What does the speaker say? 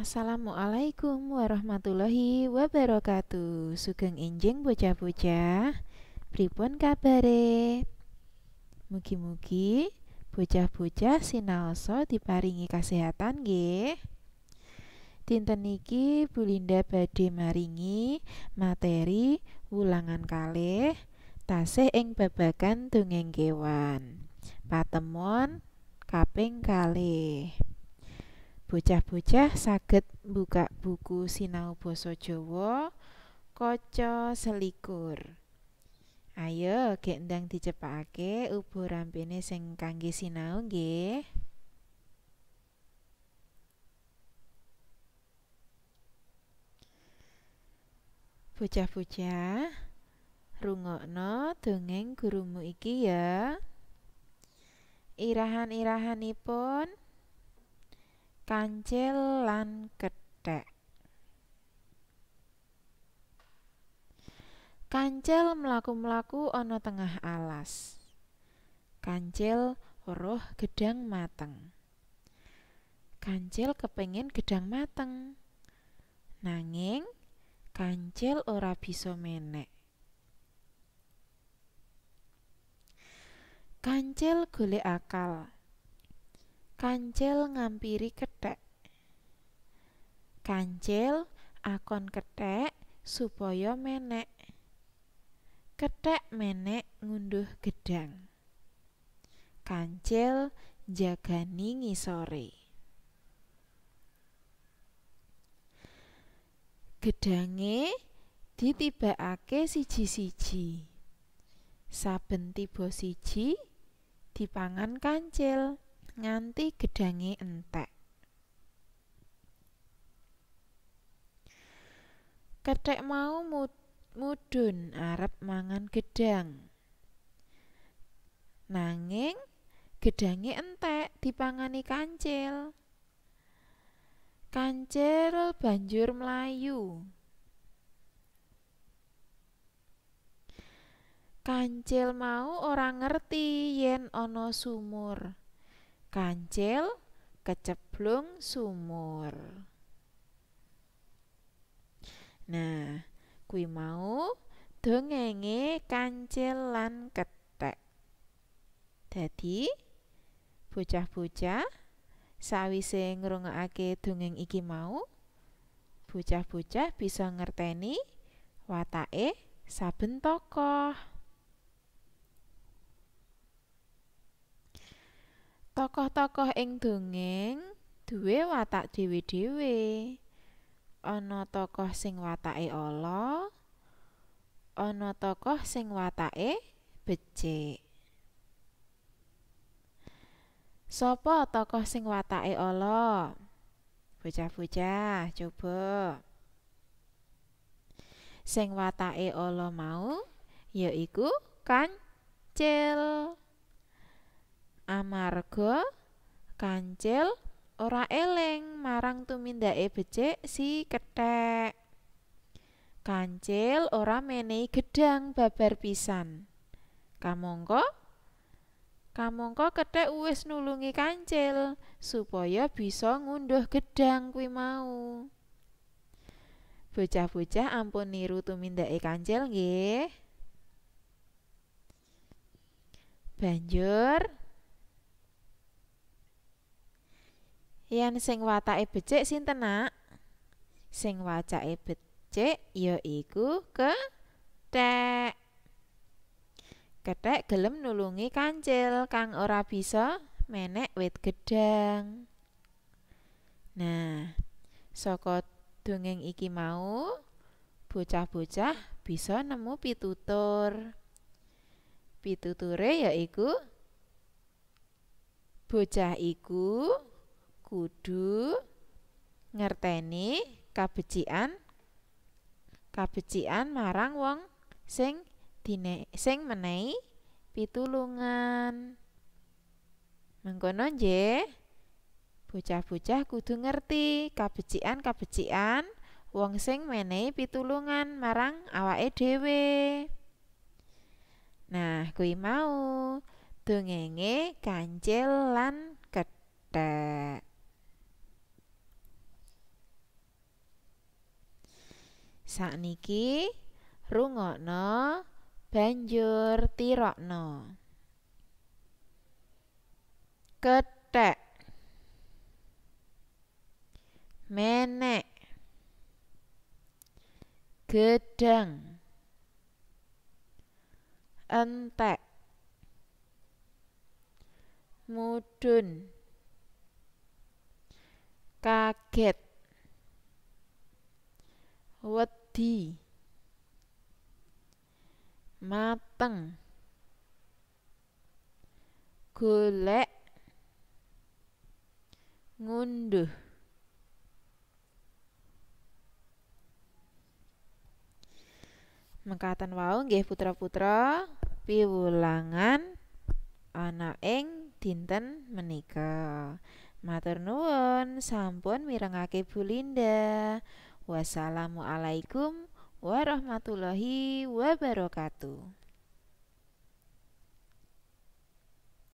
Assalamualaikum warahmatullahi wabarakatuh. Sugeng enjing bocah-bocah. Pripun kabare? Mugi-mugi bocah-bocah sinaosa diparingi kasehatan nggih. Dinten niki Bu Linda badhe maringi materi wulangan kalih tasih ing babagan dongeng kéwan. Patemon kaping kalih. Bocah-bocah saged buka buku sinau basa Jawa kaca selikur. Ayo gek ndang dicepakake ubo rampene sing kangge sinau nggih. Bocah-bocah, rungokno dongeng gurumu iki ya. Irahan-irahanipun Kancil lan Kethek. Kancil mlaku-mlaku ana tengah alas. Kancil weruh gedhang mateng. Kancil kepengin gedhang mateng. Nanging Kancil ora bisa menek. Kancil golek akal. Kancil ngampiri Kethek. Kancil akon Kethek supaya menek. Kethek menek ngunduh gedhang. Kancil njagani ngisore. Gedhange ditibakake siji-siji. Saben tiba siji dipangan Kancil nganti gedhange entek. Kethek mau mudhun arep mangan gedhang. Nanging gedhange entek dipangani Kancil. Kancil banjur mlayu. Kancil mau ora ngerti yen ana sumur. Kancil keceblung sumur. Nah, kuwi mau dongenge Kancil lan Kethek. Dadi bocah-bocah sawise ngrungokake dongeng iki mau, bocah-bocah bisa ngerteni watake saben tokoh. Tokoh-tokoh ing dongeng duwe watak dhewe-dhewe. Ana tokoh sing watake ala, ana tokoh sing watake becik. Sapa tokoh sing watake ala? Bocah-bocah, coba. Sing watake ala mau yaiku Kancil. Amarga Kancil ora eling marang tumindake becik si Kethek. Kancil ora menehi gedhang babar pisan. Kamangka Kethek wis nulungi Kancil supaya bisa ngunduh gedhang kuwi mau. Bocah-bocah ampun niru tumindake Kancil nggih. Banjur yen sing watake becik sinten, Nak? Sing watake becik yaiku Kethek. Kethek gelem nulungi Kancil kang ora bisa menek wit gedhang. Nah, saka dongeng iki mau bocah-bocah bisa nemu pitutur. Pituture yaiku bocah iku kudu ngerteni kabecikan marang wong sing menehi pitulungan. Mengkono nggih, bocah-bocah kudu ngerti kabecikan wong sing menehi pitulungan marang awake dhewe. Nah, kuwi mau dongenge Kancil lan Kethek. Sakniki rungokno banjur tirokno. Kethek, menek, gedang, entek, mudhun, kaget, wedi, mateng, golek, ngunduh. Mekaten wau nggih putra-putra piwulangan ana ing dinten menika. Matur nuwun sampun mirengake Bu Linda. Wassalamualaikum warahmatullahi wabarakatuh.